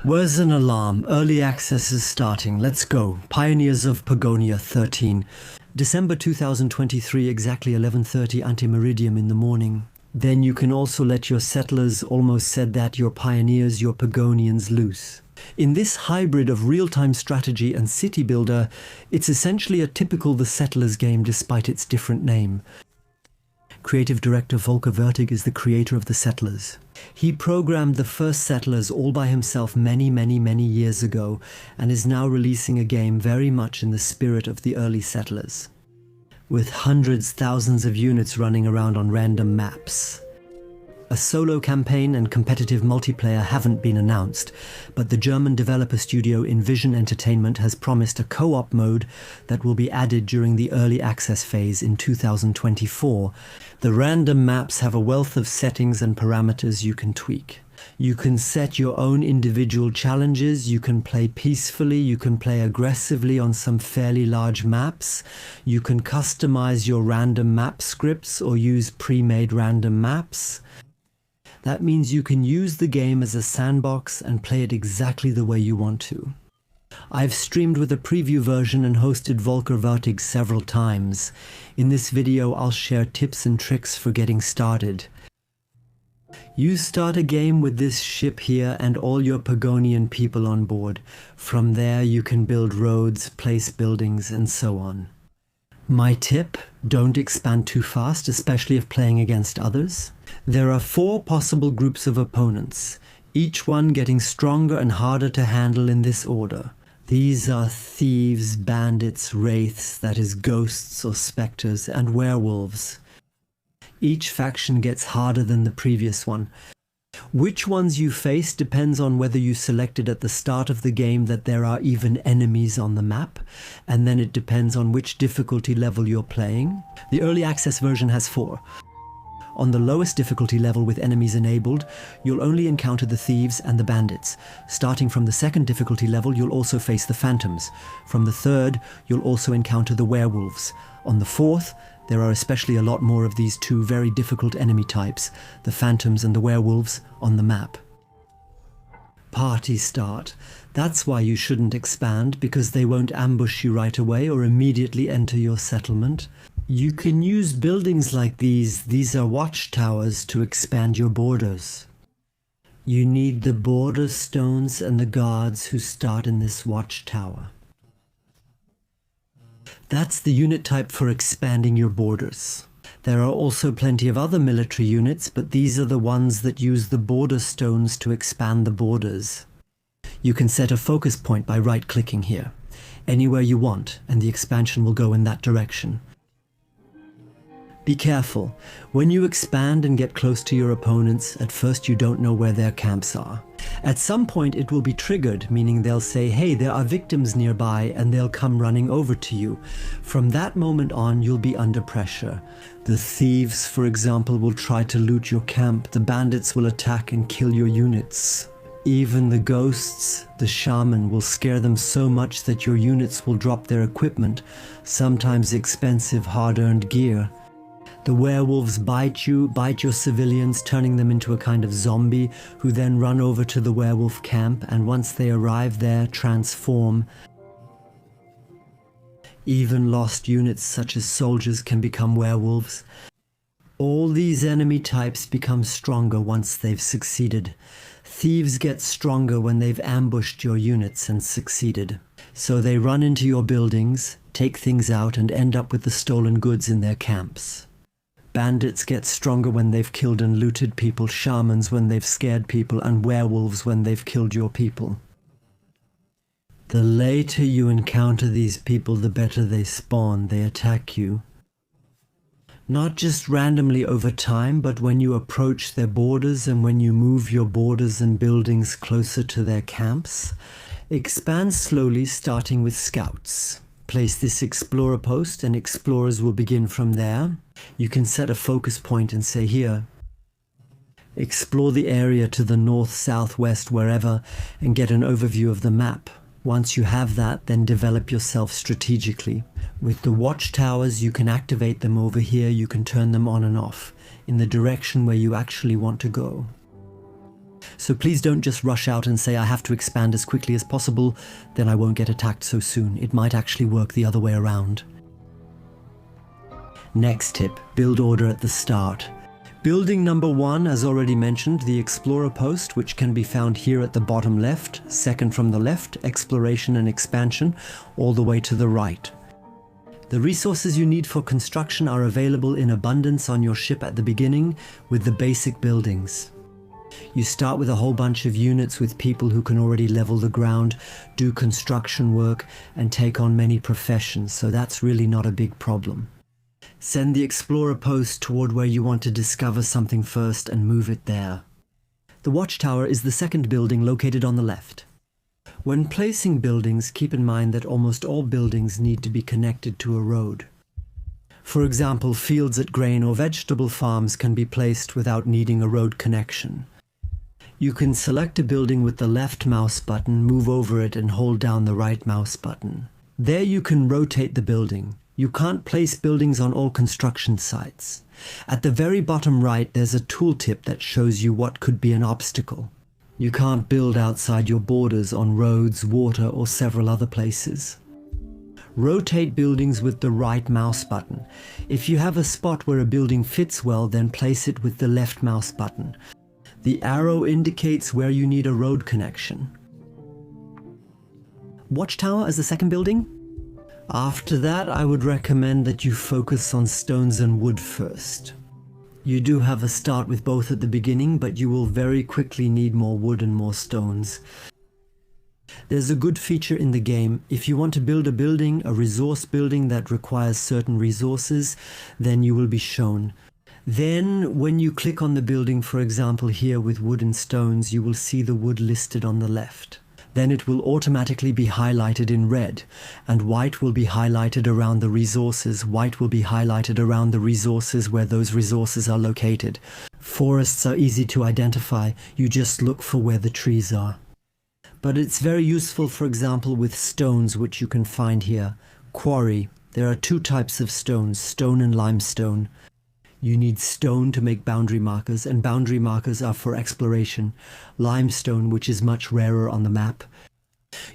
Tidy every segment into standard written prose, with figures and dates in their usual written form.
Where's an alarm? Early access is starting. Let's go. Pioneers of Pagonia 13. December 2023, exactly 11:30 anti-meridium in the morning. Then you can also let your settlers, almost said that, your pioneers, your Pagonians, loose. In this hybrid of real-time strategy and city builder, it's essentially a typical The Settlers game despite its different name. Creative director Volker Wertig is the creator of The Settlers. He programmed the first Settlers all by himself many years ago and is now releasing a game very much in the spirit of the early Settlers, with hundreds, thousands of units running around on random maps. A solo campaign and competitive multiplayer haven't been announced, but the German developer studio Envision Entertainment has promised a co-op mode that will be added during the early access phase in 2024. The random maps have a wealth of settings and parameters you can tweak. You can set your own individual challenges, you can play peacefully, you can play aggressively on some fairly large maps, you can customize your random map scripts or use pre-made random maps. That means you can use the game as a sandbox and play it exactly the way you want to. I've streamed with a preview version and hosted Volker Wertig several times. In this video I'll share tips and tricks for getting started. You start a game with this ship here and all your Pagonian people on board. From there you can build roads, place buildings, and so on. My tip: don't expand too fast, especially if playing against others. There are 4 possible groups of opponents, each one getting stronger and harder to handle in this order. These are thieves, bandits, wraiths, that is ghosts or spectres, and werewolves. Each faction gets harder than the previous one. Which ones you face depends on whether you selected at the start of the game that there are even enemies on the map, and then it depends on which difficulty level you're playing. The early access version has 4. On the lowest difficulty level with enemies enabled, you'll only encounter the thieves and the bandits. Starting from the 2nd difficulty level, you'll also face the phantoms. From the 3rd, you'll also encounter the werewolves. On the 4th, there are especially a lot more of these 2 very difficult enemy types, the phantoms and the werewolves, on the map. Party start. That's why you shouldn't expand, because they won't ambush you right away or immediately enter your settlement. You can use buildings like these are watchtowers, to expand your borders. You need the border stones and the guards who start in this watchtower. That's the unit type for expanding your borders. There are also plenty of other military units, but these are the ones that use the border stones to expand the borders. You can set a focus point by right-clicking here, anywhere you want, and the expansion will go in that direction. Be careful. When you expand and get close to your opponents, at first you don't know where their camps are. At some point it will be triggered, meaning they'll say, hey, there are victims nearby, and they'll come running over to you. From that moment on, you'll be under pressure. The thieves, for example, will try to loot your camp. The bandits will attack and kill your units. Even the ghosts, the shaman, will scare them so much that your units will drop their equipment, sometimes expensive, hard-earned gear. The werewolves bite your civilians, turning them into a kind of zombie, who then run over to the werewolf camp, and once they arrive there, transform. Even lost units such as soldiers can become werewolves. All these enemy types become stronger once they've succeeded. Thieves get stronger when they've ambushed your units and succeeded. So they run into your buildings, take things out, and end up with the stolen goods in their camps. Bandits get stronger when they've killed and looted people, shamans when they've scared people, and werewolves when they've killed your people. The later you encounter these people, the better they spawn. They attack you. Not just randomly over time, but when you approach their borders and when you move your borders and buildings closer to their camps. Expand slowly, starting with scouts. Place this explorer post and explorers will begin from there. You can set a focus point and say here, explore the area to the north, south, west, wherever, and get an overview of the map. Once you have that, then develop yourself strategically. With the watchtowers, you can activate them over here, you can turn them on and off, in the direction where you actually want to go. So please don't just rush out and say I have to expand as quickly as possible, then I won't get attacked so soon. It might actually work the other way around. Next tip, build order at the start. Building number 1, as already mentioned, the Explorer Post, which can be found here at the bottom left, second from the left, Exploration and Expansion, all the way to the right. The resources you need for construction are available in abundance on your ship at the beginning with the basic buildings. You start with a whole bunch of units with people who can already level the ground, do construction work, and take on many professions, so that's really not a big problem. Send the Explorer Post toward where you want to discover something first and move it there. The Watchtower is the second building located on the left. When placing buildings, keep in mind that almost all buildings need to be connected to a road. For example, fields at grain or vegetable farms can be placed without needing a road connection. You can select a building with the left mouse button, move over it and hold down the right mouse button. There you can rotate the building. You can't place buildings on all construction sites. At the very bottom right, there's a tooltip that shows you what could be an obstacle. You can't build outside your borders on roads, water, or several other places. Rotate buildings with the right mouse button. If you have a spot where a building fits well, then place it with the left mouse button. The arrow indicates where you need a road connection. Watchtower as the second building? After that, I would recommend that you focus on stones and wood first. You do have a start with both at the beginning, but you will very quickly need more wood and more stones. There's a good feature in the game. If you want to build a building, a resource building that requires certain resources, then you will be shown. Then, when you click on the building, for example here with wood and stones, you will see the wood listed on the left. Then it will automatically be highlighted in red, and white will be highlighted around the resources. White will be highlighted around the resources where those resources are located. Forests are easy to identify. You just look for where the trees are. But it's very useful, for example, with stones, which you can find here. Quarry. There are two types of stones, stone and limestone. You need stone to make boundary markers, and boundary markers are for exploration. Limestone, which is much rarer on the map.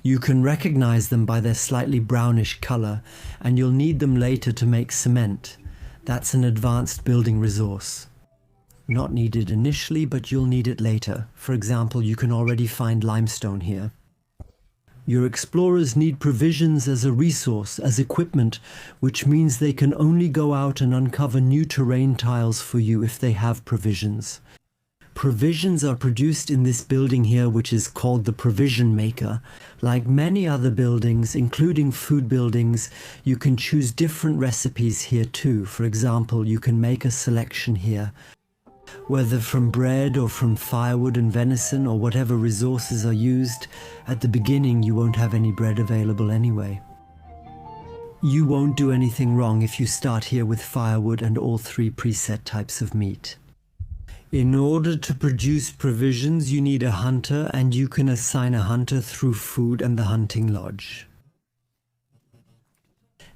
You can recognize them by their slightly brownish color, and you'll need them later to make cement. That's an advanced building resource. Not needed initially, but you'll need it later. For example, you can already find limestone here. Your explorers need provisions as a resource, as equipment, which means they can only go out and uncover new terrain tiles for you if they have provisions. Provisions are produced in this building here, which is called the Provision Maker. Like many other buildings, including food buildings, you can choose different recipes here too. For example, you can make a selection here. Whether from bread or from firewood and venison or whatever resources are used, at the beginning you won't have any bread available anyway. You won't do anything wrong if you start here with firewood and all three preset types of meat. In order to produce provisions, you need a hunter, and you can assign a hunter through food and the hunting lodge.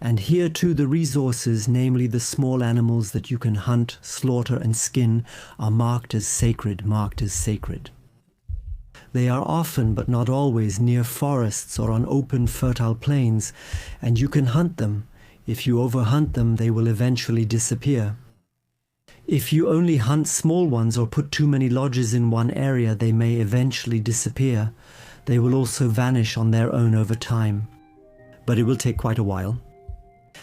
And here too the resources, namely the small animals that you can hunt, slaughter and skin, are marked as sacred. They are often, but not always, near forests or on open fertile plains, and you can hunt them. If you overhunt them, they will eventually disappear. If you only hunt small ones or put too many lodges in one area, they may eventually disappear. They will also vanish on their own over time. But it will take quite a while.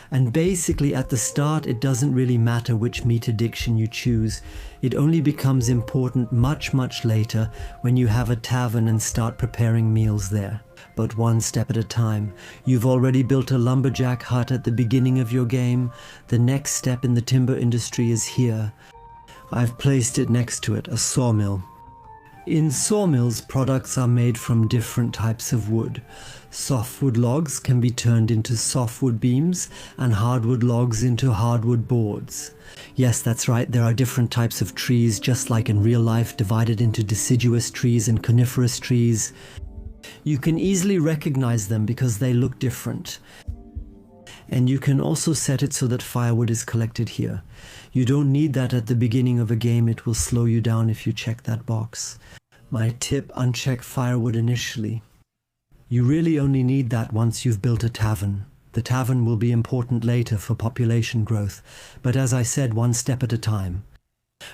And basically at the start it doesn't really matter which meat addiction you choose. It only becomes important much later when you have a tavern and start preparing meals there. But one step at a time. You've already built a lumberjack hut at the beginning of your game. The next step in the timber industry is here. I've placed it next to it, a sawmill. In sawmills, products are made from different types of wood. Softwood logs can be turned into softwood beams, and hardwood logs into hardwood boards. Yes, that's right, there are different types of trees, just like in real life, divided into deciduous trees and coniferous trees. You can easily recognize them because they look different. And you can also set it so that firewood is collected here. You don't need that at the beginning of a game, it will slow you down if you check that box. My tip: uncheck firewood initially. You really only need that once you've built a tavern. The tavern will be important later for population growth, but as I said, one step at a time.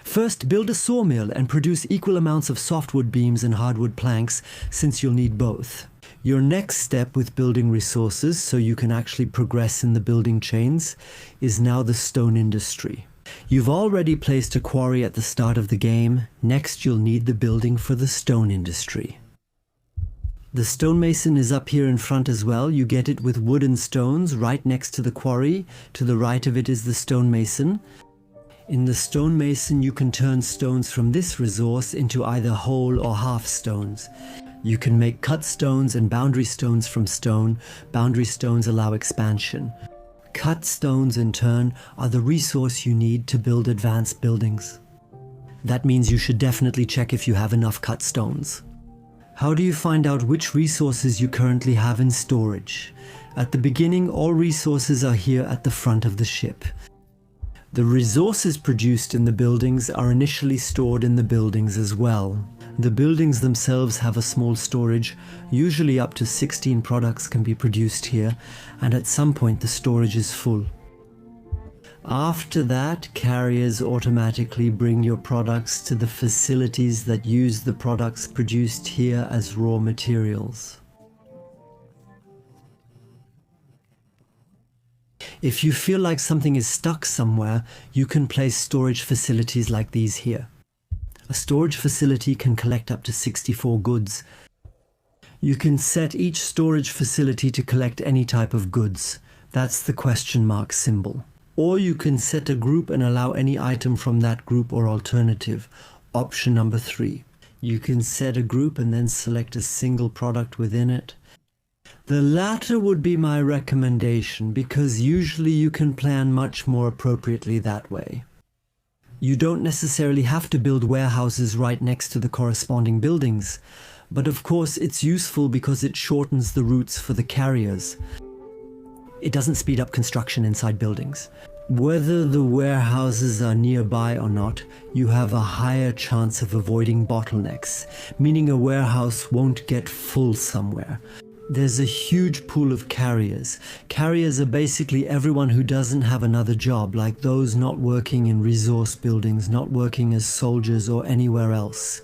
First, build a sawmill and produce equal amounts of softwood beams and hardwood planks, since you'll need both. Your next step with building resources, so you can actually progress in the building chains, is now the stone industry. You've already placed a quarry at the start of the game. Next, you'll need the building for the stone industry. The stonemason is up here in front as well. You get it with wood and stones right next to the quarry. To the right of it is the stonemason. In the stonemason, you can turn stones from this resource into either whole or half stones. You can make cut stones and boundary stones from stone. Boundary stones allow expansion. Cut stones, in turn, are the resource you need to build advanced buildings. That means you should definitely check if you have enough cut stones. How do you find out which resources you currently have in storage? At the beginning, all resources are here at the front of the ship. The resources produced in the buildings are initially stored in the buildings as well. The buildings themselves have a small storage. Usually up to 16 products can be produced here, and at some point the storage is full. After that, carriers automatically bring your products to the facilities that use the products produced here as raw materials. If you feel like something is stuck somewhere, you can place storage facilities like these here. A storage facility can collect up to 64 goods. You can set each storage facility to collect any type of goods. That's the question mark symbol. Or you can set a group and allow any item from that group or alternative. Option number 3. You can set a group and then select a single product within it. The latter would be my recommendation, because usually you can plan much more appropriately that way. You don't necessarily have to build warehouses right next to the corresponding buildings, but of course it's useful because it shortens the routes for the carriers. It doesn't speed up construction inside buildings. Whether the warehouses are nearby or not, you have a higher chance of avoiding bottlenecks, meaning a warehouse won't get full somewhere. There's a huge pool of carriers. Carriers are basically everyone who doesn't have another job, like those not working in resource buildings, not working as soldiers or anywhere else.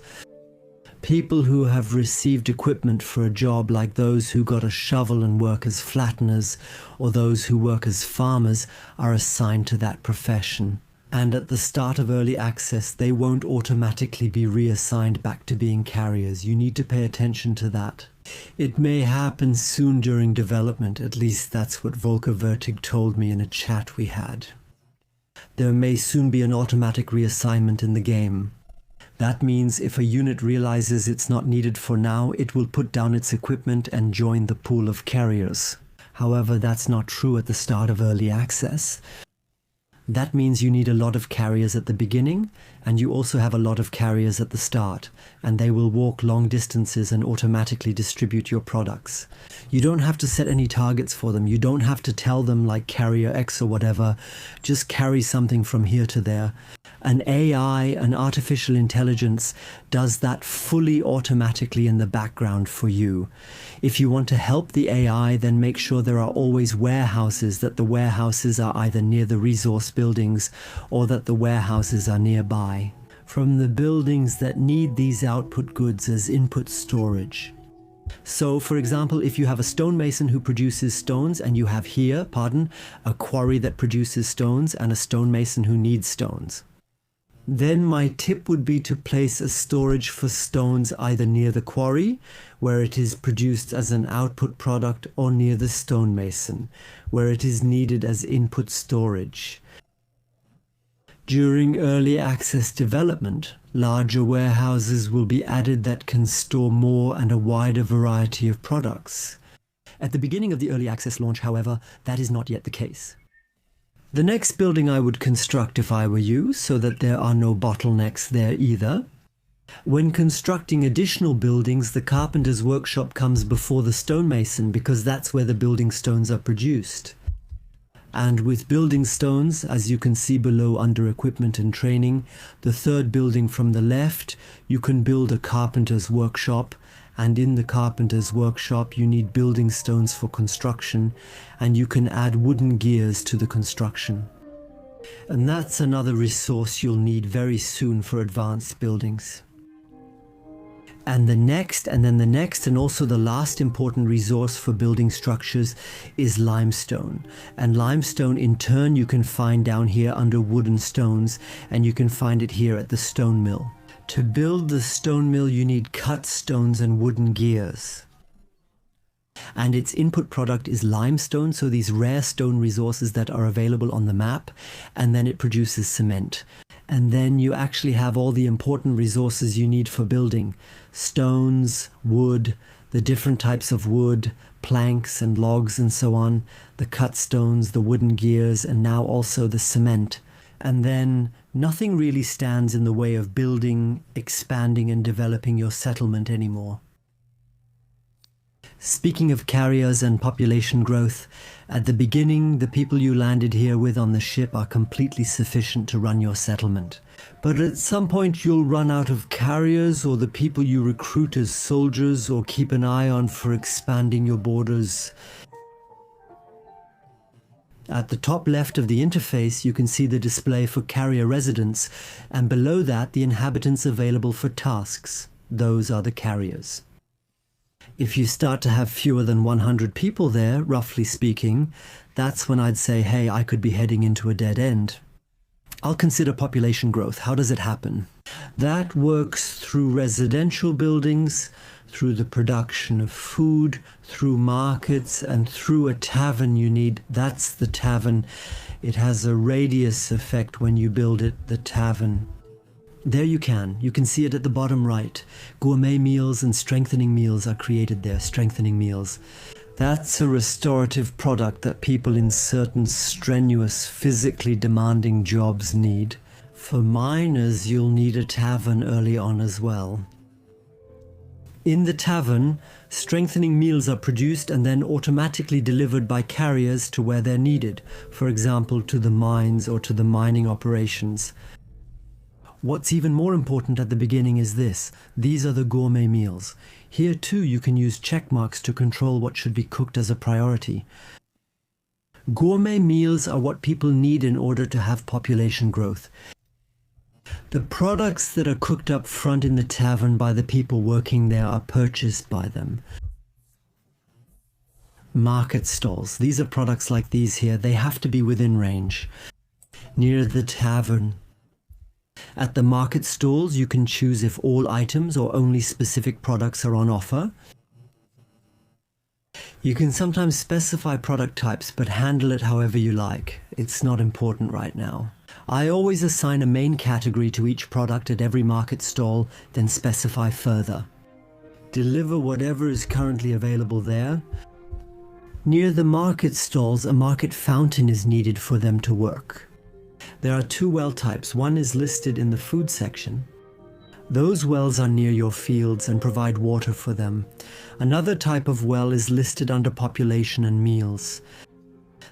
People who have received equipment for a job, like those who got a shovel and work as flatteners, or those who work as farmers, are assigned to that profession. And at the start of early access, they won't automatically be reassigned back to being carriers. You need to pay attention to that. It may happen soon during development, at least that's what Volker Vertig told me in a chat we had. There may soon be an automatic reassignment in the game. That means if a unit realizes it's not needed for now, it will put down its equipment and join the pool of carriers. However, that's not true at the start of early access. That means you need a lot of carriers at the beginning, and you also have a lot of carriers at the start, and they will walk long distances and automatically distribute your products. You don't have to set any targets for them. You don't have to tell them, like carrier X or whatever, just carry something from here to there. An AI, an artificial intelligence, does that fully automatically in the background for you. If you want to help the AI, then make sure there are always warehouses, that the warehouses are either near the resource buildings or that the warehouses are nearby. From the buildings that need these output goods as input storage. So, for example, if you have a stonemason who produces stones, and you have here, a quarry that produces stones and a stonemason who needs stones, then my tip would be to place a storage for stones either near the quarry, where it is produced as an output product, or near the stonemason, where it is needed as input storage. During early access development, larger warehouses will be added that can store more and a wider variety of products. At the beginning of the early access launch, however, that is not yet the case. The next building I would construct if I were you, so that there are no bottlenecks there either. When constructing additional buildings, the carpenter's workshop comes before the stonemason, because that's where the building stones are produced. And with building stones, as you can see below under equipment and training, the third building from the left, you can build a carpenter's workshop. And in the carpenter's workshop, you need building stones for construction, and you can add wooden gears to the construction. And that's another resource you'll need very soon for advanced buildings. And the next, and then the next, and also the last important resource for building structures is limestone. And limestone in turn you can find down here under wooden stones, and you can find it here at the stone mill. To build the stone mill you need cut stones and wooden gears. And its input product is limestone, so these rare stone resources that are available on the map, and then it produces cement. And then you actually have all the important resources you need for building. Stones, wood, the different types of wood, planks and logs and so on, the cut stones, the wooden gears, and now also the cement. And then nothing really stands in the way of building, expanding and developing your settlement anymore. Speaking of carriers and population growth, at the beginning the people you landed here with on the ship are completely sufficient to run your settlement. But at some point you'll run out of carriers, or the people you recruit as soldiers or keep an eye on for expanding your borders. At the top left of the interface you can see the display for carrier residents, and below that the inhabitants available for tasks. Those are the carriers. If you start to have fewer than 100 people there, roughly speaking, that's when I'd say, hey, I could be heading into a dead end. I'll consider population growth. How does it happen? That works through residential buildings, through the production of food, through markets, and through a tavern you need. That's the tavern. It has a radius effect when you build it, the tavern. There you can see it at the bottom right. Gourmet meals and strengthening meals are created there, strengthening meals. That's a restorative product that people in certain strenuous, physically demanding jobs need. For miners, you'll need a tavern early on as well. In the tavern, strengthening meals are produced and then automatically delivered by carriers to where they're needed, for example to the mines or to the mining operations. What's even more important at the beginning is this. These are the gourmet meals. Here too you can use check marks to control what should be cooked as a priority. Gourmet meals are what people need in order to have population growth. The products that are cooked up front in the tavern by the people working there are purchased by them. Market stalls. These are products like these here. They have to be within range. Near the tavern. At the market stalls, you can choose if all items or only specific products are on offer. You can sometimes specify product types, but handle it however you like. It's not important right now. I always assign a main category to each product at every market stall, then specify further. Deliver whatever is currently available there. Near the market stalls, a market fountain is needed for them to work. There are two well types. One is listed in the food section. Those wells are near your fields and provide water for them. Another type of well is listed under population and meals.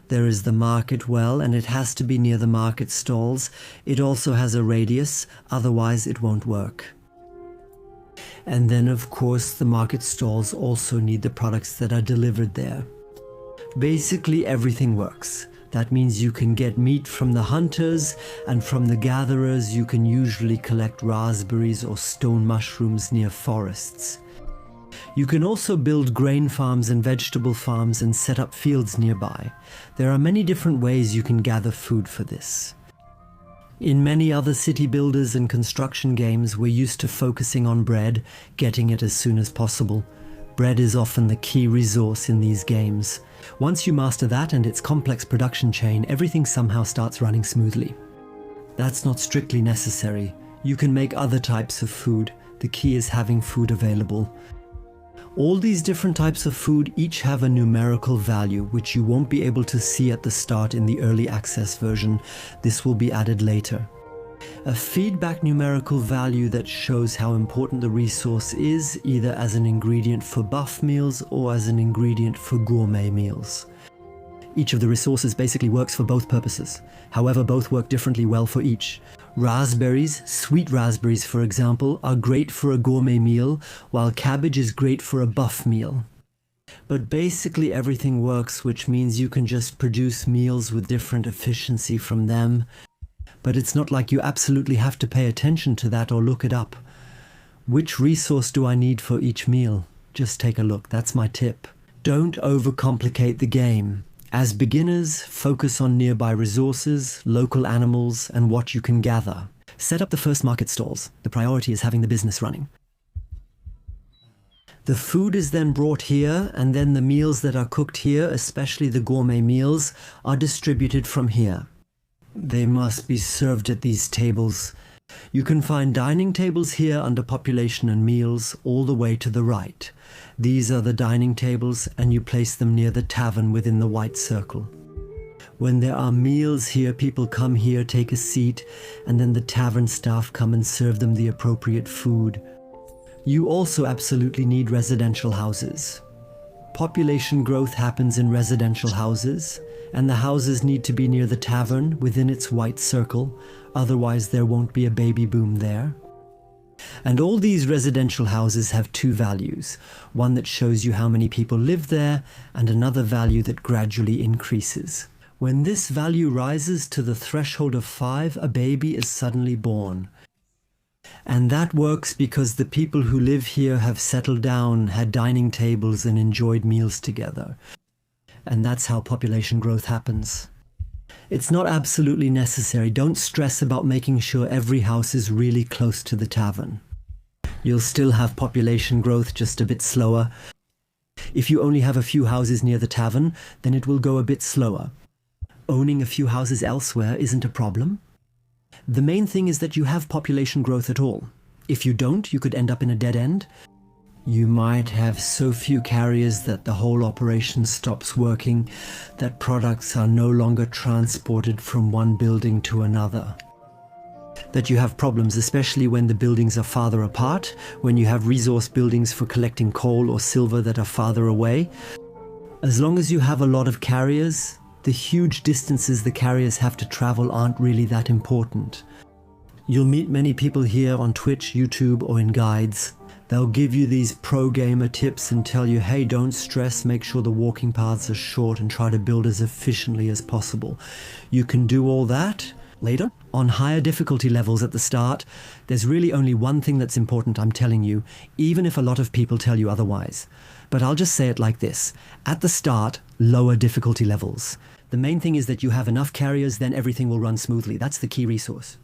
There is the market well, and it has to be near the market stalls. It also has a radius, otherwise it won't work. And then of course the market stalls also need the products that are delivered there. Basically everything works. That means you can get meat from the hunters, and from the gatherers you can usually collect raspberries or stone mushrooms near forests. You can also build grain farms and vegetable farms and set up fields nearby. There are many different ways you can gather food for this. In many other city builders and construction games, we're used to focusing on bread, getting it as soon as possible. Bread is often the key resource in these games. Once you master that and its complex production chain, everything somehow starts running smoothly. That's not strictly necessary. You can make other types of food. The key is having food available. All these different types of food each have a numerical value, which you won't be able to see at the start in the early access version. This will be added later. A feedback numerical value that shows how important the resource is, either as an ingredient for buff meals or as an ingredient for gourmet meals. Each of the resources basically works for both purposes. However, both work differently well for each. Raspberries, sweet raspberries for example, are great for a gourmet meal, while cabbage is great for a buff meal. But basically everything works, which means you can just produce meals with different efficiency from them. But it's not like you absolutely have to pay attention to that or look it up. Which resource do I need for each meal? Just take a look, that's my tip. Don't overcomplicate the game. As beginners, focus on nearby resources, local animals, and what you can gather. Set up the first market stalls. The priority is having the business running. The food is then brought here, and then the meals that are cooked here, especially the gourmet meals, are distributed from here. They must be served at these tables. You can find dining tables here under population and meals all the way to the right. These are the dining tables, and you place them near the tavern within the white circle. When there are meals here, people come here, take a seat, and then the tavern staff come and serve them the appropriate food. You also absolutely need residential houses. Population growth happens in residential houses, and the houses need to be near the tavern within its white circle, otherwise there won't be a baby boom there. And all these residential houses have two values, one that shows you how many people live there, and another value that gradually increases. When this value rises to the threshold of 5, a baby is suddenly born. And that works because the people who live here have settled down, had dining tables, and enjoyed meals together. And that's how population growth happens. It's not absolutely necessary. Don't stress about making sure every house is really close to the tavern. You'll still have population growth, just a bit slower. If you only have a few houses near the tavern, then it will go a bit slower. Owning a few houses elsewhere isn't a problem. The main thing is that you have population growth at all. If you don't, you could end up in a dead end. You might have so few carriers that the whole operation stops working, that products are no longer transported from one building to another. That you have problems, especially when the buildings are farther apart, when you have resource buildings for collecting coal or silver that are farther away. As long as you have a lot of carriers, the huge distances the carriers have to travel aren't really that important. You'll meet many people here on Twitch, YouTube, or in guides. They'll give you these pro-gamer tips and tell you, hey, don't stress, make sure the walking paths are short and try to build as efficiently as possible. You can do all that later. On higher difficulty levels at the start, there's really only one thing that's important, I'm telling you, even if a lot of people tell you otherwise. But I'll just say it like this. At the start, lower difficulty levels. The main thing is that you have enough carriers, then everything will run smoothly. That's the key resource.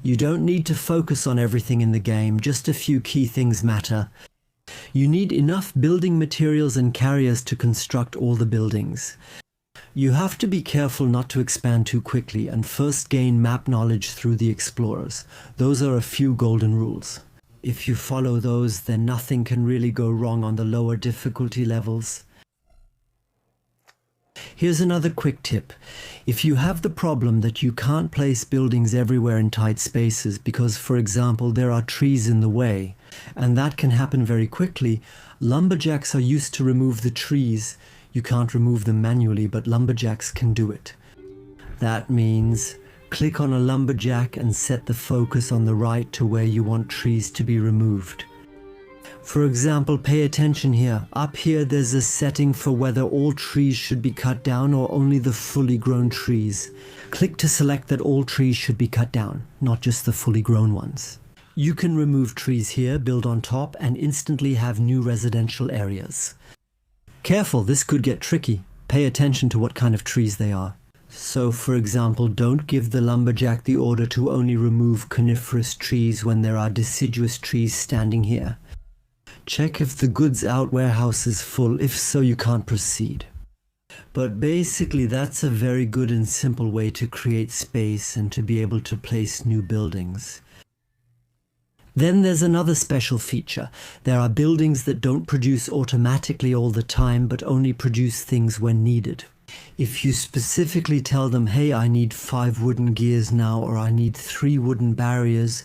You don't need to focus on everything in the game, just a few key things matter. You need enough building materials and carriers to construct all the buildings. You have to be careful not to expand too quickly and first gain map knowledge through the explorers. Those are a few golden rules. If you follow those, then nothing can really go wrong on the lower difficulty levels. Here's another quick tip. If you have the problem that you can't place buildings everywhere in tight spaces because, for example, there are trees in the way, and that can happen very quickly, lumberjacks are used to remove the trees. You can't remove them manually, but lumberjacks can do it. That means click on a lumberjack and set the focus on the right to where you want trees to be removed. For example, pay attention here. Up here there's a setting for whether all trees should be cut down or only the fully grown trees. Click to select that all trees should be cut down, not just the fully grown ones. You can remove trees here, build on top, and instantly have new residential areas. Careful, this could get tricky. Pay attention to what kind of trees they are. So, for example, don't give the lumberjack the order to only remove coniferous trees when there are deciduous trees standing here. Check if the goods out warehouse is full. If so, you can't proceed. But basically, that's a very good and simple way to create space and to be able to place new buildings. Then there's another special feature. There are buildings that don't produce automatically all the time, but only produce things when needed. If you specifically tell them, hey, I need 5 wooden gears now, or I need 3 wooden barriers,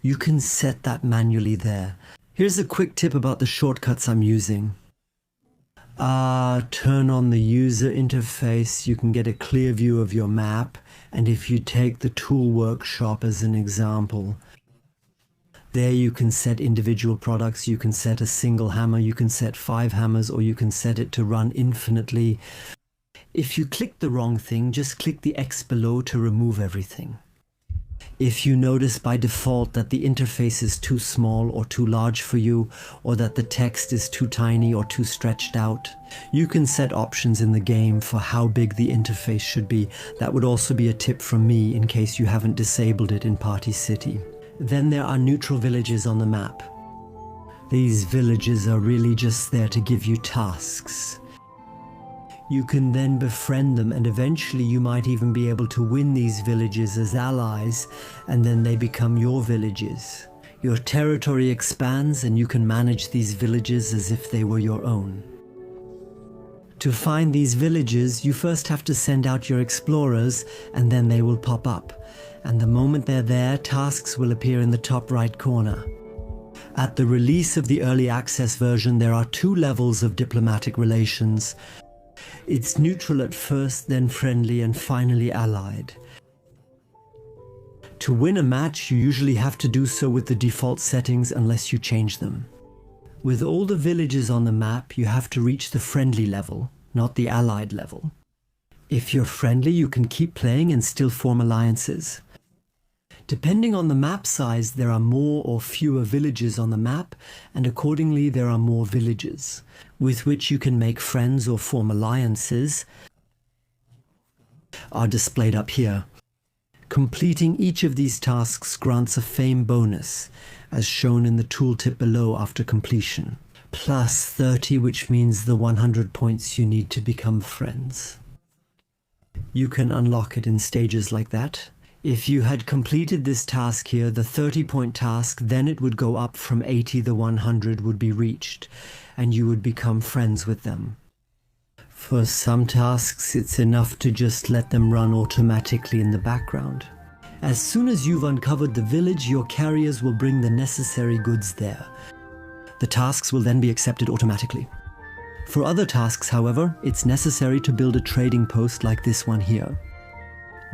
you can set that manually there. Here's a quick tip about the shortcuts I'm using. Turn on the user interface, you can get a clear view of your map. And if you take the tool workshop as an example, there you can set individual products, you can set a single hammer, you can set 5 hammers, or you can set it to run infinitely. If you click the wrong thing, just click the X below to remove everything. If you notice by default that the interface is too small or too large for you, or that the text is too tiny or too stretched out, you can set options in the game for how big the interface should be. That would also be a tip from me in case you haven't disabled it in Party City. Then there are neutral villages on the map. These villages are really just there to give you tasks. You can then befriend them, and eventually you might even be able to win these villages as allies, and then they become your villages. Your territory expands and you can manage these villages as if they were your own. To find these villages, you first have to send out your explorers, and then they will pop up. And the moment they're there, tasks will appear in the top right corner. At the release of the early access version, there are 2 levels of diplomatic relations. It's neutral at first, then friendly, and finally allied. To win a match, you usually have to do so with the default settings unless you change them. With all the villages on the map, you have to reach the friendly level, not the allied level. If you're friendly, you can keep playing and still form alliances. Depending on the map size, there are more or fewer villages on the map, and accordingly there are more villages, with which you can make friends or form alliances, are displayed up here. Completing each of these tasks grants a fame bonus, as shown in the tooltip below after completion, plus 30, which means the 100 points you need to become friends. You can unlock it in stages like that. If you had completed this task here, the 30-point task, then it would go up from 80, the 100 would be reached, and you would become friends with them. For some tasks, it's enough to just let them run automatically in the background. As soon as you've uncovered the village, your carriers will bring the necessary goods there. The tasks will then be accepted automatically. For other tasks, however, it's necessary to build a trading post like this one here.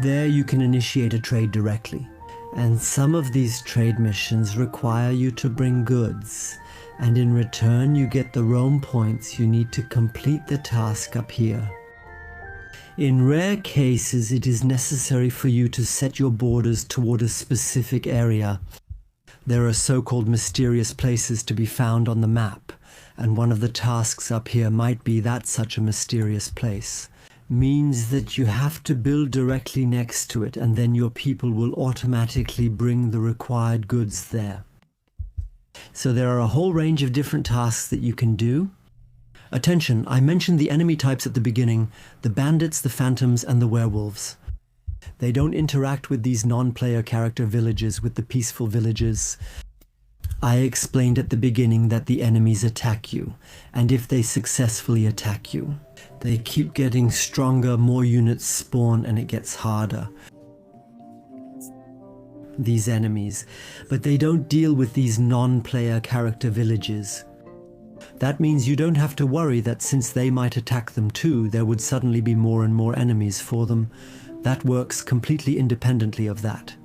There you can initiate a trade directly, and some of these trade missions require you to bring goods, and in return you get the roam points you need to complete the task up here. In rare cases, it is necessary for you to set your borders toward a specific area. There are so-called mysterious places to be found on the map, and one of the tasks up here might be that such a mysterious place. Means that you have to build directly next to it, and then your people will automatically bring the required goods there. So there are a whole range of different tasks that you can do. Attention, I mentioned the enemy types at the beginning: the bandits, the phantoms, and the werewolves. They don't interact with these non-player character villages with the peaceful villages. I explained at the beginning that the enemies attack you, and if they successfully attack you, they keep getting stronger, more units spawn, and it gets harder. These enemies, but they don't deal with these non-player character villages. That means you don't have to worry that since they might attack them too, there would suddenly be more and more enemies for them. That works completely independently of that.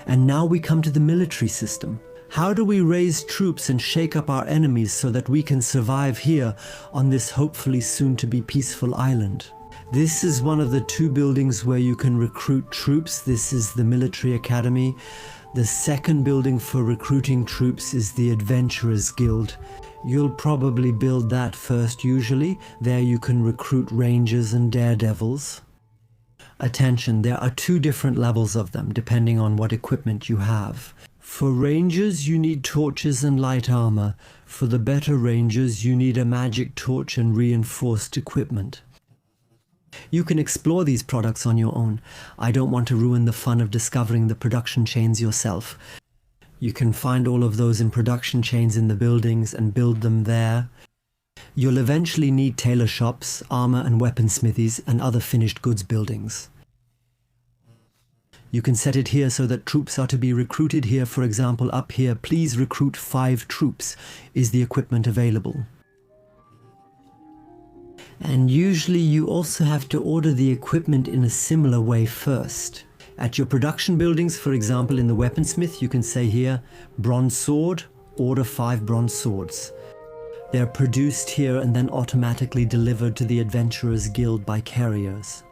And now we come to the military system. How do we raise troops and shake up our enemies so that we can survive here on this hopefully soon to be peaceful island? This is one of the 2 buildings where you can recruit troops. This is the military academy. The second building for recruiting troops is the Adventurers Guild. You'll probably build that first usually. There you can recruit rangers and daredevils. Attention, there are 2 different levels of them depending on what equipment you have. For rangers you need torches and light armor. For the better rangers you need a magic torch and reinforced equipment. You can explore these products on your own. I don't want to ruin the fun of discovering the production chains yourself. You can find all of those in production chains in the buildings and build them there. You'll eventually need tailor shops, armor and weaponsmithies, and other finished goods buildings. You can set it here so that troops are to be recruited here. For example, up here, please recruit 5 troops is the equipment available. And usually you also have to order the equipment in a similar way first. At your production buildings, for example, in the weaponsmith, you can say here, bronze sword, order 5 bronze swords. They're produced here and then automatically delivered to the Adventurers Guild by carriers.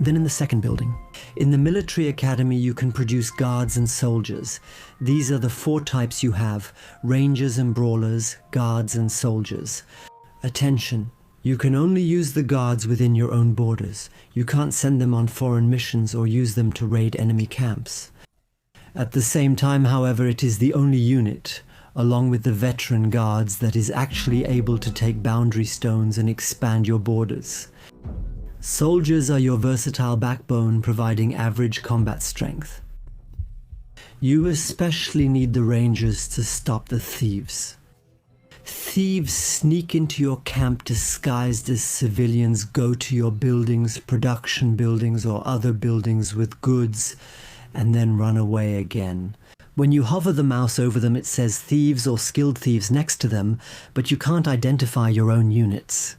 Then in the second building, in the military academy, you can produce guards and soldiers. These are the 4 types you have: rangers and brawlers, guards and soldiers. Attention, you can only use the guards within your own borders. You can't send them on foreign missions or use them to raid enemy camps. At the same time, however, it is the only unit, along with the veteran guards, that is actually able to take boundary stones and expand your borders. Soldiers are your versatile backbone, providing average combat strength. You especially need the rangers to stop the thieves. Thieves sneak into your camp disguised as civilians, go to your buildings, production buildings or other buildings with goods, and then run away again. When you hover the mouse over them, it says thieves or skilled thieves next to them, but you can't identify your own units.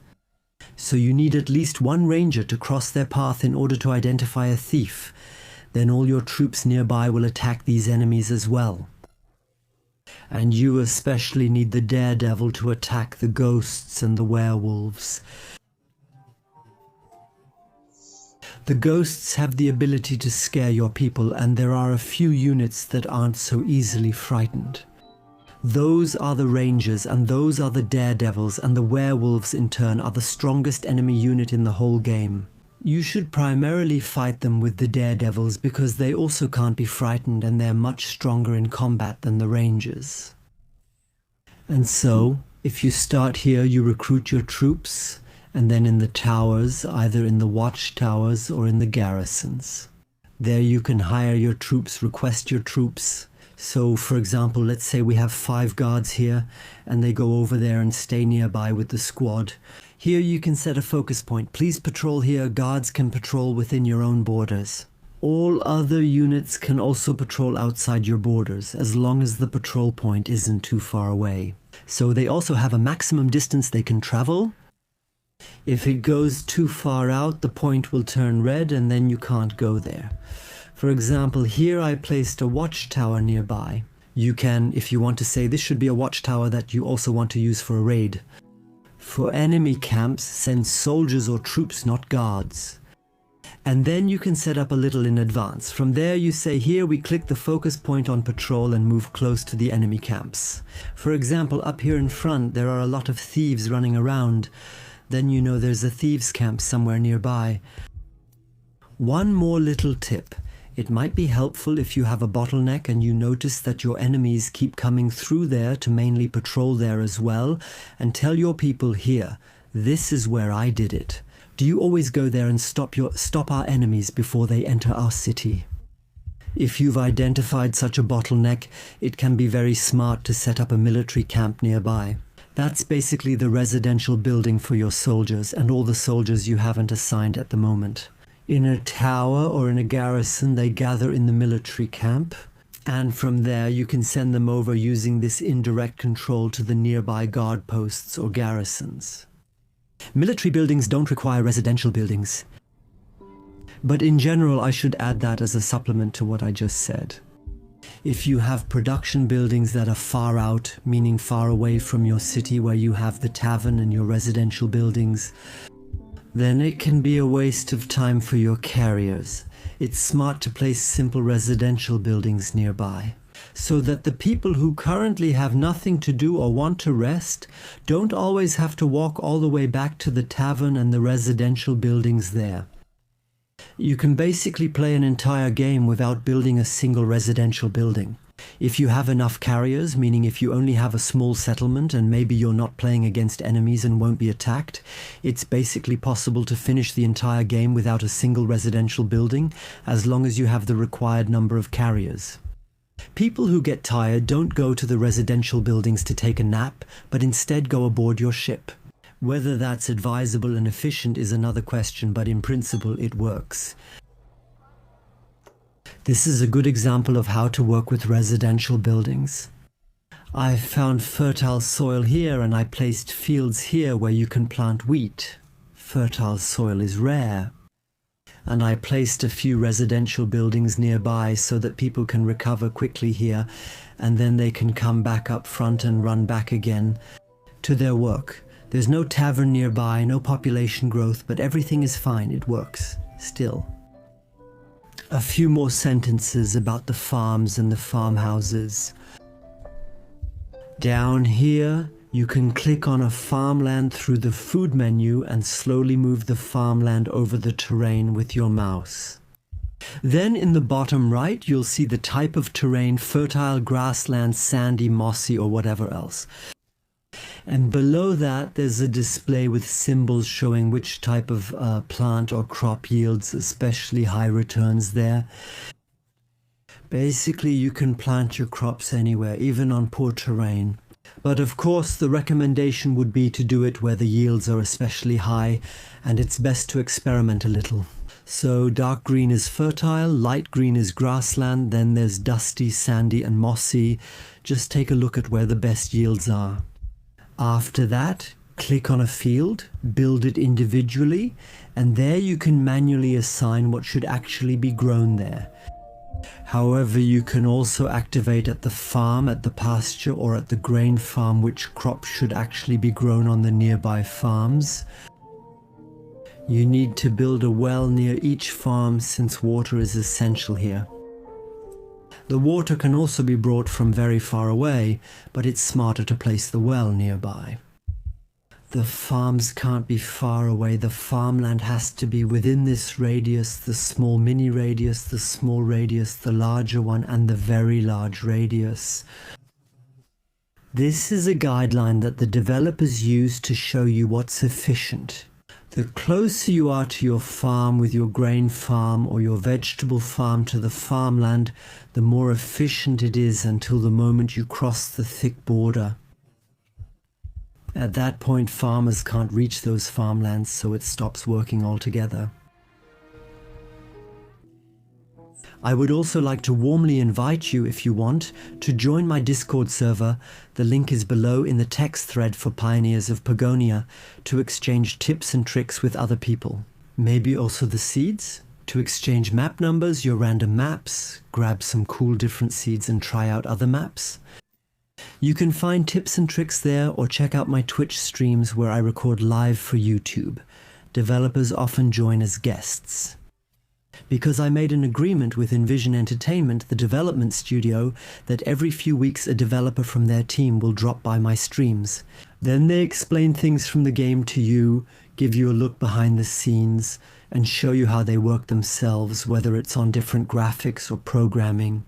So you need at least 1 ranger to cross their path in order to identify a thief. Then all your troops nearby will attack these enemies as well. And you especially need the daredevil to attack the ghosts and the werewolves. The ghosts have the ability to scare your people, and there are a few units that aren't so easily frightened. Those are the rangers, and those are the daredevils, and the werewolves in turn are the strongest enemy unit in the whole game. You should primarily fight them with the daredevils because they also can't be frightened and they're much stronger in combat than the rangers. And so, if you start here, you recruit your troops, and then in the towers, either in the watchtowers or in the garrisons. There you can hire your troops, request your troops. So, for example, let's say we have 5 guards here, and they go over there and stay nearby with the squad. Here you can set a focus point. Please patrol here. Guards can patrol within your own borders. All other units can also patrol outside your borders, as long as the patrol point isn't too far away. So they also have a maximum distance they can travel. If it goes too far out, the point will turn red and then you can't go there. For example, here I placed a watchtower nearby. You can, if you want to say this should be a watchtower that you also want to use for a raid. For enemy camps, send soldiers or troops, not guards. And then you can set up a little in advance. From there you say, here we click the focus point on patrol and move close to the enemy camps. For example, up here in front there are a lot of thieves running around. Then you know there's a thieves camp somewhere nearby. One more little tip. It might be helpful if you have a bottleneck and you notice that your enemies keep coming through there to mainly patrol there as well, and tell your people here, this is where I did it. Do you always go there and stop our enemies before they enter our city? If you've identified such a bottleneck, it can be very smart to set up a military camp nearby. That's basically the residential building for your soldiers and all the soldiers you haven't assigned at the moment. In a tower or in a garrison, they gather in the military camp, and from there you can send them over using this indirect control to the nearby guard posts or garrisons. Military buildings don't require residential buildings. But in general, I should add that as a supplement to what I just said. If you have production buildings that are far out, meaning far away from your city where you have the tavern and your residential buildings, then it can be a waste of time for your carriers. It's smart to place simple residential buildings nearby, so that the people who currently have nothing to do or want to rest don't always have to walk all the way back to the tavern and the residential buildings there. You can basically play an entire game without building a single residential building. If you have enough carriers, meaning if you only have a small settlement and maybe you're not playing against enemies and won't be attacked, it's basically possible to finish the entire game without a single residential building, as long as you have the required number of carriers. People who get tired don't go to the residential buildings to take a nap, but instead go aboard your ship. Whether that's advisable and efficient is another question, but in principle it works. This is a good example of how to work with residential buildings. I found fertile soil here and I placed fields here where you can plant wheat. Fertile soil is rare. And I placed a few residential buildings nearby so that people can recover quickly here, and then they can come back up front and run back again to their work. There's no tavern nearby, no population growth, but everything is fine. It works still. A few more sentences about the farms and the farmhouses. Down here, you can click on a farmland through the food menu and slowly move the farmland over the terrain with your mouse. Then in the bottom right, you'll see the type of terrain: fertile, grassland, sandy, mossy, or whatever else. And below that, there's a display with symbols showing which type of plant or crop yields especially high returns there. Basically, you can plant your crops anywhere, even on poor terrain. But of course, the recommendation would be to do it where the yields are especially high, and it's best to experiment a little. So dark green is fertile, light green is grassland, then there's dusty, sandy, and mossy. Just take a look at where the best yields are. After that, click on a field, build it individually, and there you can manually assign what should actually be grown there. However, you can also activate at the farm, at the pasture, or at the grain farm which crops should actually be grown on the nearby farms. You need to build a well near each farm since water is essential here. The water can also be brought from very far away, but it's smarter to place the well nearby. The farms can't be far away. The farmland has to be within this radius, the small mini radius, the small radius, the larger one, and the very large radius. This is a guideline that the developers use to show you what's efficient. The closer you are to your farm with your grain farm or your vegetable farm to the farmland, the more efficient it is until the moment you cross the thick border. At that point, farmers can't reach those farmlands, so it stops working altogether. I would also like to warmly invite you, if you want, to join my Discord server. The link is below in the text thread for Pioneers of Pagonia, to exchange tips and tricks with other people. Maybe also the seeds? To exchange map numbers, your random maps, grab some cool different seeds and try out other maps. You can find tips and tricks there, or check out my Twitch streams where I record live for YouTube. Developers often join as guests. Because I made an agreement with Envision Entertainment, the development studio, that every few weeks a developer from their team will drop by my streams. Then they explain things from the game to you, give you a look behind the scenes, and show you how they work themselves, whether it's on different graphics or programming.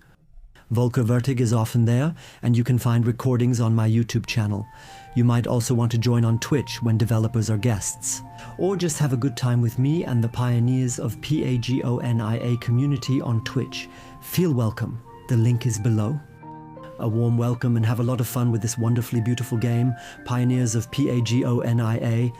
Volker Vertig is often there, and you can find recordings on my YouTube channel. You might also want to join on Twitch when developers are guests, or just have a good time with me and the Pioneers of Pagonia community on Twitch. Feel welcome. The link is below. A warm welcome and have a lot of fun with this wonderfully beautiful game, Pioneers of Pagonia.